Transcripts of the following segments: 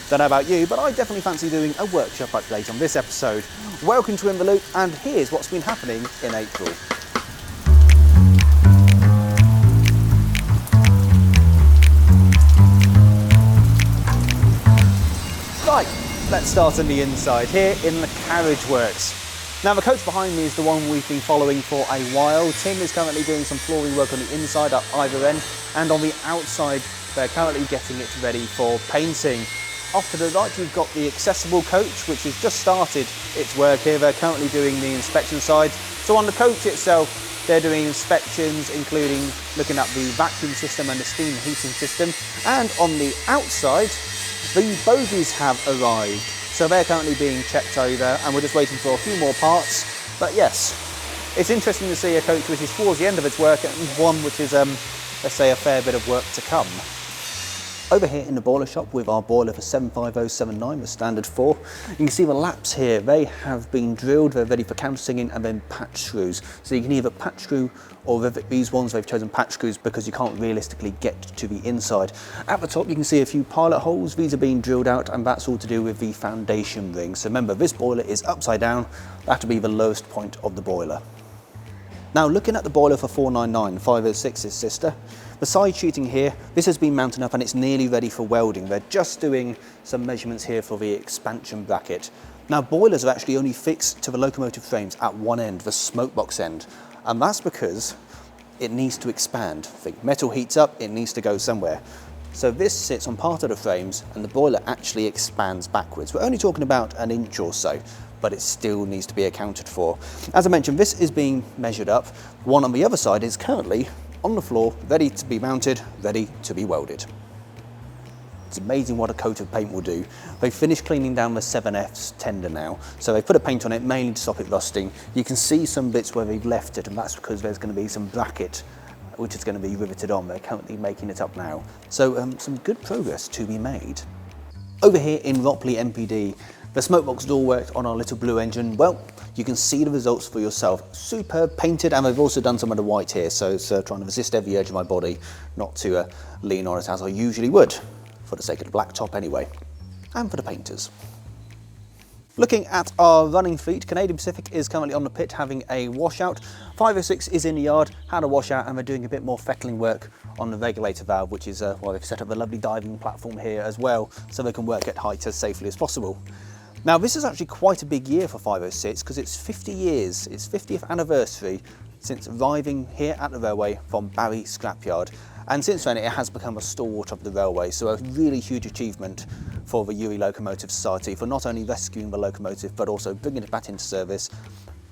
Don't know about you, but I definitely fancy doing a workshop update on this episode. Welcome to In the Loop, and here's what's been happening in April. Right, let's start on the inside here in the carriage works. Now the coach behind me is the one we've been following for a while. Tim is currently doing some flooring work on the inside at either end, and on the outside they're currently getting it ready for painting. Off to the right you've got the accessible coach, which has just started its work here. They're currently doing the inspection side. So on the coach itself they're doing inspections, including looking at the vacuum system and the steam heating system. And on the outside the bogies have arrived. So they're currently being checked over, and we're just waiting for a few more parts. But yes, it's interesting to see a coach which is towards the end of its work and one which is, let's say, a fair bit of work to come. Over here in the boiler shop with our boiler for 75079, the standard 4, you can see the laps here. They have been drilled, they're ready for countersinging and then patch screws. So you can either patch screw or rivet these ones. They've chosen patch screws because you can't realistically get to the inside. At the top you can see a few pilot holes. These are being drilled out, and that's all to do with the foundation ring. So remember, this boiler is upside down. That'll be the lowest point of the boiler. Now looking at the boiler for 499, 506's sister, the side sheeting here, this has been mounted up and it's nearly ready for welding. They're just doing some measurements here for the expansion bracket. Now boilers are actually only fixed to the locomotive frames at one end, the smoke box end, and that's because it needs to expand. Think metal heats up, it needs to go somewhere. So this sits on part of the frames and the boiler actually expands backwards. We're only talking about an inch or so, but it still needs to be accounted for. As I mentioned, this is being measured up. One on the other side is currently on the floor, ready to be mounted, ready to be welded. It's amazing what a coat of paint will do. They've finished cleaning down the 7F's tender now, so they've put a paint on it mainly to stop it rusting. You can see some bits where they've left it, and that's because there's going to be some bracket which is going to be riveted on. They're currently making it up now. So some good progress to be made. Over here in Ropley MPD, the smokebox door worked on our little blue engine. Well, you can see the results for yourself. Superb painted, and they've also done some of the white here, so it's trying to resist every urge of my body not to lean on it as I usually would, for the sake of the black top anyway, and for the painters. Looking at our running fleet, Canadian Pacific is currently on the pit having a washout. 506 is in the yard, had a washout, and they're doing a bit more fettling work on the regulator valve, which is why they've set up a lovely diving platform here as well, so they can work at height as safely as possible. Now this is actually quite a big year for 506 because it's 50 years, its 50th anniversary since arriving here at the railway from Barry Scrapyard. And since then it has become a stalwart of the railway, so a really huge achievement for the Uri Locomotive Society for not only rescuing the locomotive but also bringing it back into service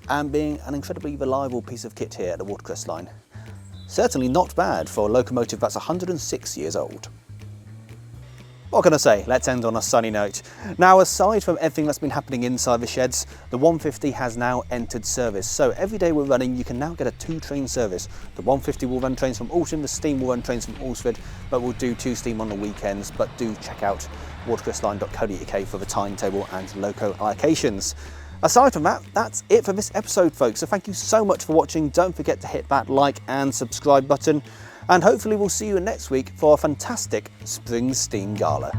and being an incredibly reliable piece of kit here at the Watercress line. Certainly not bad for a locomotive that's 106 years old. What can I say? Let's end on a sunny note. Now, aside from everything that's been happening inside the sheds, the 150 has now entered service. So every day we're running, you can now get a 2-train service. The 150 will run trains from Alton, the steam will run trains from Alsford, but we'll do 2 steam on the weekends. But do check out watercressline.co.uk for the timetable and loco allocations. Aside from that, that's it for this episode, folks. So thank you so much for watching. Don't forget to hit that like and subscribe button. And hopefully we'll see you next week for a fantastic Spring Steam Gala.